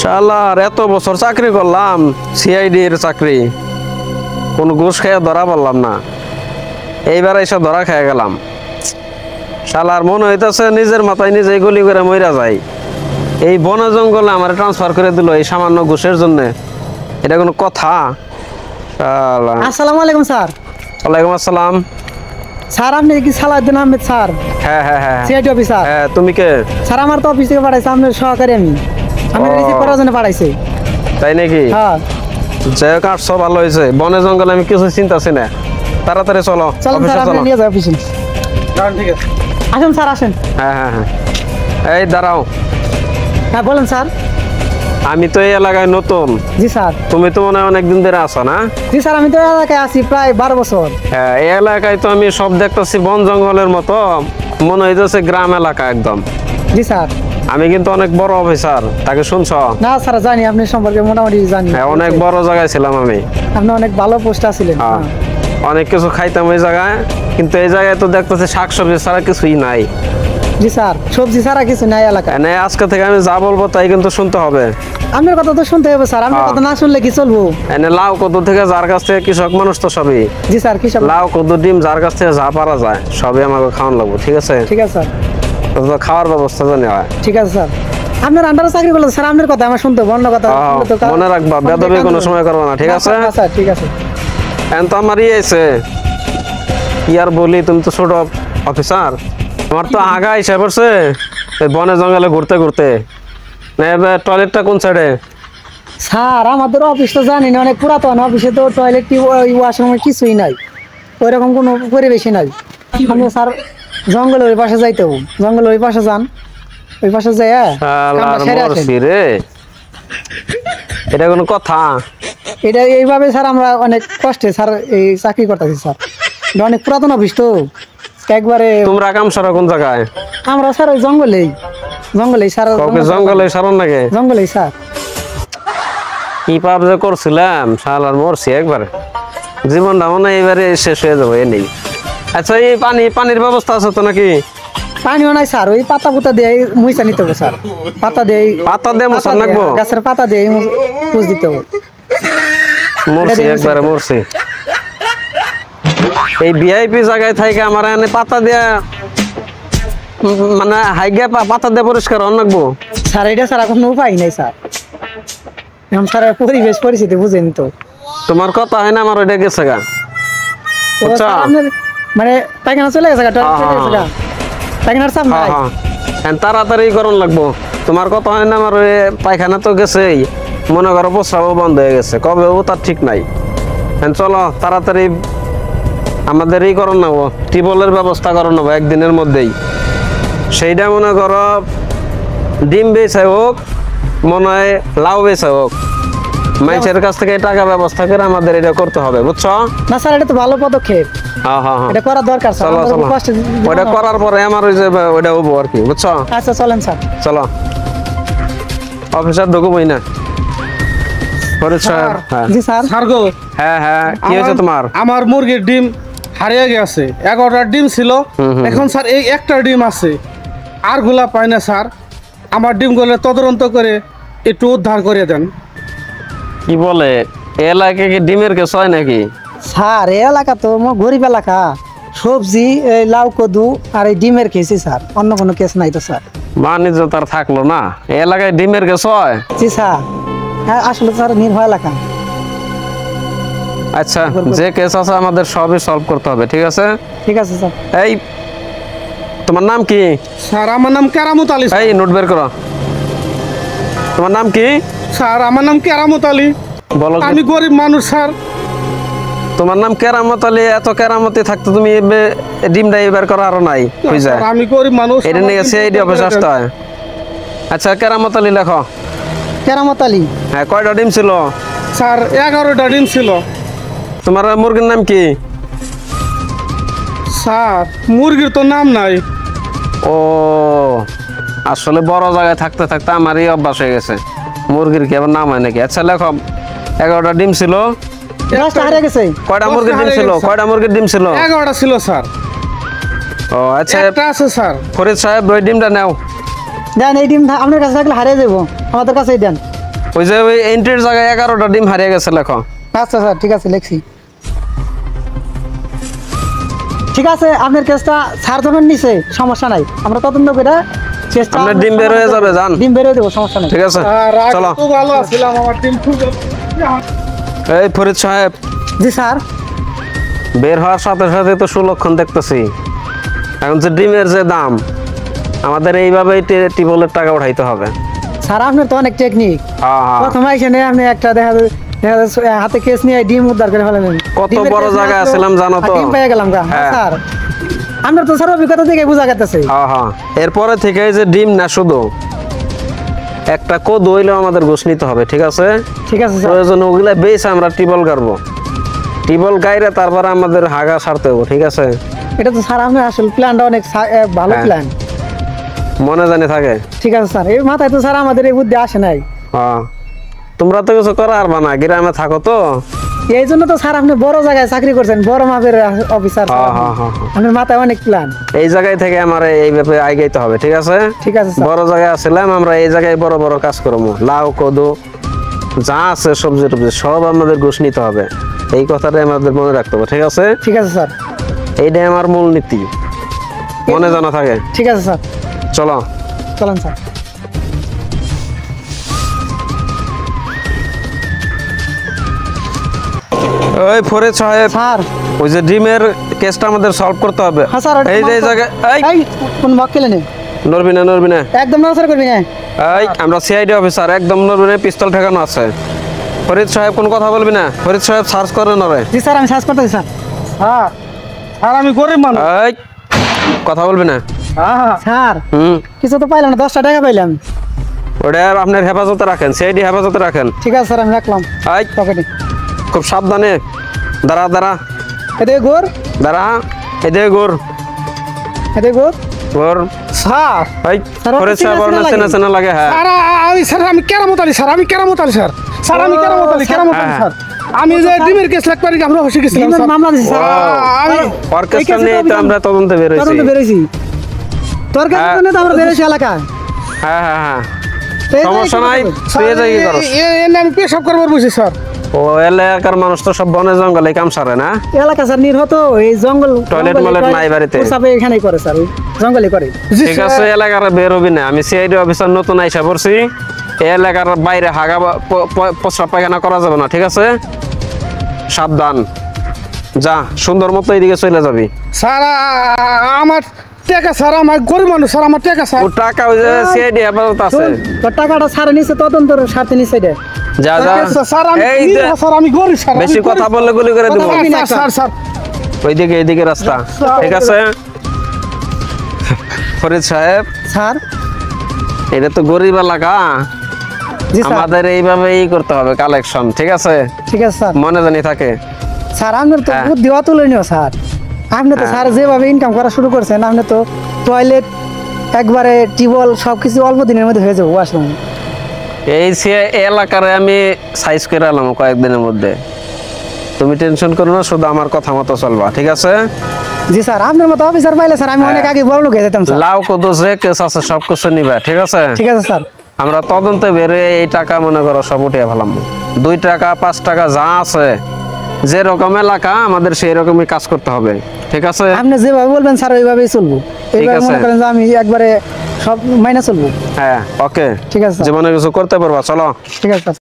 শালার এত বছর চাকরি করলাম, সিআইডির চাকরি, কোন ঘুষ খেয়ে ধরা পড়লাম না। এইবার এসে ধরা খেয়ে গেলাম। শালার মনে হইতেছে নিজের মাথায় নিজেই গুলি করে মইরা যায়। এই বন জঙ্গলে আমার ট্রান্সফার করে দিল এই সামান্য ঘুষের জন্য। এটা কোনো কথা? আসসালামু আলাইকুম স্যার। ওয়ালাইকুম আসসালাম। স্যার আপনি কি সালাউদ্দিন আহমেদ স্যার? হ্যাঁ হ্যাঁ হ্যাঁ সিআইডি অফিসার। হ্যাঁ, তুমি কে? স্যার আমার তো অফিস থেকে পাঠাইছে, আপনার সহকারী আমি রিসিভ করার জন্য পাঠাইছে। তাই নাকি? হ্যাঁ যে কাটছো ভালো হয়েছে। বনে জঙ্গলে আমি কিছু চিন্তাছি না। তাড়াতাড়ি চলো, চলুন স্যার, আপনি নিয়ে যাও অফিসে। ঠিক আছে, আসুন স্যার আসেন। হ্যাঁ হ্যাঁ হ্যাঁ, এই দাঁড়াও। হ্যাঁ বলেন স্যার। আমি তো এই এলাকায় নতুন। জি স্যার। তুমি তো মনে হয় অনেকদিন ধরে আছো না? জি স্যার, আমি তো এই এলাকায় আছি প্রায় 12 বছর। হ্যাঁ, এই এলাকায় তো আমি সব দেখতেছি বন জঙ্গলের মতো, মনে হইতেছে গ্রাম এলাকা একদম। জি স্যার। আমি কিন্তু অনেক বড় অফিসার, তাকে শুনছ? না স্যার জানি, আপনি সম্পর্কে মোটামুটি জানি। হ্যাঁ, অনেক বড় জায়গায় ছিলাম আমি। আপনি অনেক ভালো পোস্টে ছিলেন। হ্যাঁ, অনেক কিছু খাইতাম ওই জায়গায়, কিন্তু এই জায়গায় তো দেখতেছি শাকসবজি ছাড়া কিছুই নাই। জি স্যার, সবজি ছাড়া কিছু নাই এলাকায়। মানে আজকে থেকে আমি যা বলবো তাই কিন্তু শুনতে হবে। আপনার কথা তো শুনতে হবে স্যার, আপনার কথা না শুনলে কি চলবো? এনে লাউ কদু থেকে যার কাছ থেকে, কৃষক মানুষ তো সবই। জি স্যার, কি সব? লাউ কদু ডিম যার কাছ থেকে যা পারা যায় সবই আমাকে খাওয়ান লাগবো, ঠিক আছে? ঠিক আছে স্যার। তো খাওয়ার ব্যবস্থা জানি হয়। ঠিক আছে স্যার। আপনার আন্ডারে চাকরি করলে স্যার আপনার কথা আমার শুনতে হবে, অন্য কথা শুনলে তো মনে রাখবা, বেদবি কোনো সময় করবো না, ঠিক আছে? না স্যার, ঠিক আছে। এখন তো আমার আছে কি আর বলি, তুমি তো ছোট অফিসার, আমার তো আগা হিসাব করছে বনে জঙ্গলে ঘুরতে ঘুরতে। টয়লেটটা কোন সাইডে? স্যার আমাদের অফিস তো জানি না, অনেক পুরাতন অফিসে তো টয়লেট ওয়াশরুম কিছুই নাই, ওইরকম কোনো পরিবেশই নাই। আমি স্যার জঙ্গলের ওই পাশে যাইতে হবে, জঙ্গলের ওই পাশে যান, ওই পাশে যাই। রে এটা কোনো কথা? এটা এইভাবে স্যার আমরা অনেক কষ্টে স্যার এই চাকরি করতেছি স্যার, এটা অনেক পুরাতন অফিস তো একবারে। তোমরা কাম সারা কোন জায়গায়? আমরা স্যার ওই জঙ্গলেই স্যার। জঙ্গলে সারন নাকি? জঙ্গলেই স্যার। কি পাপ যে করছিলাম, শালার মরছি একবার, জীবনটা মনে এবারে শেষ হয়ে যাবো এই নেই। আচ্ছা, এই পানির ব্যবস্থা আছে তো নাকি? পানিও নাই স্যার, ওই পাতা পুতা দিয়ে মুইসা নিতে হবে স্যার। পাতা দিয়ে মশা নাকবো? গাছের পাতা দিয়ে পুষ দিতে হবে। মরছি একবারে মরছি। এই ভিআইপি জায়গায় থাকে আমার এনে পাতা দিয়া, মানে হাইগা পাতা দিয়ে পরিষ্কার হন লাগবো স্যার। এটা স্যার কোনো উপায় নাই স্যার, এখন স্যার পরিবেশ পরিস্থিতি বুঝেন তো। তোমার কথা হয় না, আমার ওইটা গেছে গা। মানে পায়খানা চলে গেছে গা, টয়লেট চলে গেছে গা, পায়খানার চাপ নাই। তাড়াতাড়ি করন লাগবো। তোমার কথা হয় না, আমার ওই পায়খানা তো গেছেই, মনে করো প্রস্রাবও বন্ধ হয়ে গেছে, কবে ও তার ঠিক নাই। চলো তাড়াতাড়ি আমাদের এই করণ নেবো, টিউবওয়েলের ব্যবস্থা করণ নেবো একদিনের মধ্যেই। সেইটা মনে করো ডিম বেচে হোক, মনে হয় লাউ বেচে হোক, মানুষের কাছ থেকে টাকা ব্যবস্থা করে আমাদের এটা করতে হবে, বুঝছো? না স্যার, এটা তো ভালো পদক্ষেপ। হ্যাঁ হ্যাঁ হ্যাঁ, এটা করা দরকার স্যার। ওটা করার পরে আমার ওই যে ওইটা হবো আর কি, বুঝছো? আচ্ছা চলেন স্যার। চলো অফিসার ঢুকবোই না। জি স্যার। স্যার গো, হ্যাঁ হ্যাঁ, কি হয়েছে তোমার? আমার মুরগির ডিম হারিয়ে গেছে। 11টা ডিম ছিল, এখন স্যার এই একটা ডিম আছে, আর গুলা পাই না স্যার। আমার ডিমগুলো তদন্ত করে একটু উদ্ধার করে দেন। কি বলে, এলাকায় কি ডিমের কেস হয় নাকি? স্যার এই এলাকা তো গরিব এলাকা, সবজি এই লাউ কদু আর এই ডিমের কেসি স্যার, অন্য কোনো কেস নাই তো স্যার। বাণিজ্য তার থাকলো না, এই এলাকায় ডিমের কেস হয়? জি স্যার, হ্যাঁ আসলে স্যার নির্ভয় এলাকা। আচ্ছা, যে কেস আছে আমাদের সবই সলভ করতে হবে, ঠিক আছে? ঠিক আছে স্যার। এই তোমার নাম কি? স্যার আমার নাম কেরামত আলী। এই নোট বের করো, তোমার নাম কি? স্যার আমার নাম কেরামত আলী। বলো। আমি গরিব মানুষ স্যার। তোমার নাম কেরামত আলী, এত কেরামতি থাকতো তুমি ডিমটা বের করা আরো নাই হয়ে যায়। আমি গরিব মানুষ, এটা নিয়ে সিআইডি অফিসে আসতে হয়। আচ্ছা, কেরামত আলী লেখো। কেরামত আলী। হ্যাঁ, কয়টা ডিম ছিল? স্যার 11টা ডিম ছিল। তোমার মুরগির নাম কি? স্যার মুরগির তো নাম নাই। ও, আসলে বড় জায়গায় থাকতে থাকতে আমারই অভ্যাস হয়ে গেছে, মুরগির কি আবার নাম হয় নাকি? আচ্ছা লেখো, 11টা ডিম ছিল। হারিয়ে গেছে। কয়টা মুরগির ডিম ছিল? কয়টা মুরগির ডিম ছিল? 11টা ছিল স্যার। ও আচ্ছা, একটা আছে স্যার। ফরিদ সাহেব ওই ডিমটা নাও। দেন এই ডিম আপনার কাছে থাকলে হারিয়ে যাবো, আমাদের কাছেই দেন। ওই যে ওই এন্ট্রির জায়গায় 11টা ডিম হারিয়ে গেছে লেখো। আচ্ছা স্যার ঠিক আছে লিখছি। ঠিক আছে আপনার কেসটা স্যার যখন নিছে সমস্যা নাই, আমরা তদন্ত করে চেষ্টা আপনার ডিম বের হয়ে যাবে, যান। ডিম বের হয়ে দেবো, সমস্যা নাই। ঠিক আছে আর আগে চলো। তো ভালো ছিলাম, আমার ডিম খুব এই ফরিদ সাহেব, জি স্যার। বের হওয়ার সাথে সাথে তো সুলক্ষণ দেখতেছি। এখন যে ডিমের যে দাম, আমাদের এইভাবেই টিবলের টাকা উঠাইতে হবে। স্যার আপনার তো অনেক টেকনিক। হ্যাঁ হ্যাঁ। প্রথম এখানে আপনি একটা দেখা যাচ্ছে হাতে কেস নিয়ে ডিম উদ্ধার করে ফেলেন। কত ডিমের বড় কেস নিয়ে জায়গায় আসলো, আছিলাম জানো তো? আর ডিম পেয়ে গেলাম গা। হ্যাঁ। স্যার আপনার তো স্যার অভিজ্ঞতা থেকে বোঝা গেছে। হ্যাঁ হ্যাঁ। এরপরে থেকে এই যে ডিম না, শুধু একটা কদু হইলেও আমাদের ঘুষ নিতে হবে। ঠিক আছে, ঠিক আছে স্যার। প্রয়োজন ওগুলা বেশ আমরা টিবল গাড়বো। টিবল গাইরে তারপরে আমাদের হাগা সারতে হবো। ঠিক আছে, এটা তো স্যার আপনার আসলে প্ল্যানটা অনেক ভালো হ্যাঁ। প্ল্যান। মনে জানি থাকে। ঠিক আছে স্যার, এই মাথায় তো স্যার আমাদের এই বুদ্ধি আসে নাই। হ্যাঁ, তোমরা তো কিছু করা পারবা না, গ্রামে থাকো তো। এই জন্য তো স্যার আপনি বড় জায়গায় চাকরি করছেন, বড় মাপের অফিসার। হ্যাঁ হ্যাঁ হ্যাঁ হ্যাঁ। আপনার মাথায় অনেক প্ল্যান। এই জায়গায় থেকে আমার এই ব্যাপারে আগাইতে হবে। ঠিক আছে, ঠিক আছে স্যার। বড় জায়গায় আসছিলাম আমরা, এই জায়গায় বড় বড় কাজ করবো। লাউ কদু যা আছে সবজি টবজি সব আমাদের ঘুষ নিতে হবে। এই কথাটাই আমাদের মনে রাখতে হবে। ঠিক আছে, ঠিক আছে স্যার। এইটাই আমার মূল নীতি, মনে জানা থাকে। ঠিক আছে স্যার, চলো। চলেন স্যার। ওই ফরিদ সাহেব, স্যার। ওই যে ডিমের কেসটা আমাদের সলভ করতে হবে। হ্যাঁ স্যার। এই যে এই জায়গায় এই কোন মক্কেলে নেই, নড়বি না, নড়বি না। একদম নজর করবি না। এই আমরা সিআইডি অফিসার, একদম নড়বি না, পিস্তল ঠেকানো আছে। ফরিদ সাহেব কোন কথা বলবি না। ফরিদ সাহেব সার্চ করে নরে। জি স্যার, আমি সার্চ করতেছি স্যার। স্যার স্যার আমি গরিব মানুষ। এই কথা বলবি না। হ্যাঁ স্যার হুম, কিছু তো পাইলাম না, 10টা টাকা পাইলাম। ওটা আপনার হেফাজতে রাখেন, সিআইডি হেফাজতে রাখেন। ঠিক আছে স্যার, আমি রাখলাম এই পকেটে। খুব সাবধানে। দাঁড়া দাঁড়া এতে গোর, দাঁড়া, এদিকে ঘুর এতে গোর। ঘুর। স্যার এই স্যার, ফরিদ আপনি সাহেব চেনা আপনার চেনা চেনা চেনা লাগে। হ্যাঁ, স্যার আমি স্যার আমি কেরামত আলী স্যার, আমি কেরামত আলী স্যার। স্যার আমি ও, কেরামত আলী, কেরামত আলী হ্যাঁ। স্যার। আমি যে ডিমের কেস লাগতে পারি আমরা হসে গেছিলাম ডিমের স্যার। মামলা দিছি স্যার। আমি অর্কেস্ট্রা এই কেসে নিয়ে তো তো আমরা তদন্তে বেরোইছি। তদন্ত বেরোইছি, তোর কাছে হ্যাঁ। জন্য তো আমরা বেরোইছি এলাকা। হ্যাঁ হ্যাঁ হ্যাঁ, তো এই সমস্যা নাই। জায়গায় তুই এ জায়গায় কি করস? আমি পেশাব করবার বুঝি স্যার। ও এলাকার মানুষ তো সব বনে জঙ্গলে কাম সারে না। এলাকা স্যার নির্হত, এই জঙ্গল টয়লেট জঙ্গলে ময়লেট করে, নাই বাড়িতে। প্রস্রাবে এখানেই করে স্যার, ওই জঙ্গলে করে। জি ঠিক স্যার। আছে, এলাকার বের হবি না। আমি সিআইডি অফিসার নতুন আইসা পড়ছি, এই এলাকার বাইরে হাগা প্রস্রাব পায়খানা করা যাবে না। ঠিক আছে, সাবধান। যা সুন্দর মতো এইদিকে চলে যাবি। স্যার আমার টাকা স্যার, আমার গরিব মানুষ স্যার, আমার টাকা স্যার। ও টাকা ওই যে সিআইডি হেফাজত আছে। শোন, তোর টাকাটা স্যার নিচে, তদন্তর স্বার্থে নিচে এটা। যা যা। স্যার আমি এই যে নিরীহ স্যার, আমি গরিব স্যার। বেশি কথা বললে গুলি করে দিব। কথা বলবি না। স্যার স্যার ওইদিকে এইদিকে রাস্তা। ঠিক আছে ফরিদ সাহেব, স্যার। এটা তো গরিব এলাকা, জি স্যার। আমাদের এইভাবেই করতে হবে কালেকশন। ঠিক আছে, ঠিক আছে স্যার। মনে জানি থাকে। স্যার আপনার তো হ্যাঁ। বুদ্ধি অতুলনীয় স্যার। আপনি তো স্যার যেভাবে ইনকাম করা শুরু করছেন, আপনি তো টয়লেট একবারে টিউবওয়েল সবকিছু অল্প দিনের মধ্যে হয়ে যাবো ওয়াশরুম। এই এলাকারে আমি সাইজ করে এলাম কয়েকদিনের মধ্যে। তুমি টেনশন করো না, শুধু আমার কথা মতো চলবা। ঠিক আছে, জি স্যার, আপনার মতো অফিসার পাইলে স্যার আমি অনেক আগে বড় লোক হয়ে যেতাম স্যার। লাউ কত যে কেস আছে সব কিছু নিবা। ঠিক আছে, ঠিক আছে স্যার। আমরা তদন্তে বেরে এই টাকা মনে করো সব উঠিয়ে ফেলাম। 2 টাকা 5 টাকা যা আছে, যে রকম এলাকা আমাদের সেই রকমই কাজ করতে হবে। ঠিক আছে, আপনি যেভাবে বলবেন স্যার ওইভাবেই চলবো। এইভাবে আছে। মনে করেন যে আমি একবারে সব মাইনা চলবো। হ্যাঁ ওকে, ঠিক আছে স্যার। জীবনে কিছু করতে পারবা। চলো। ঠিক আছে স্যার।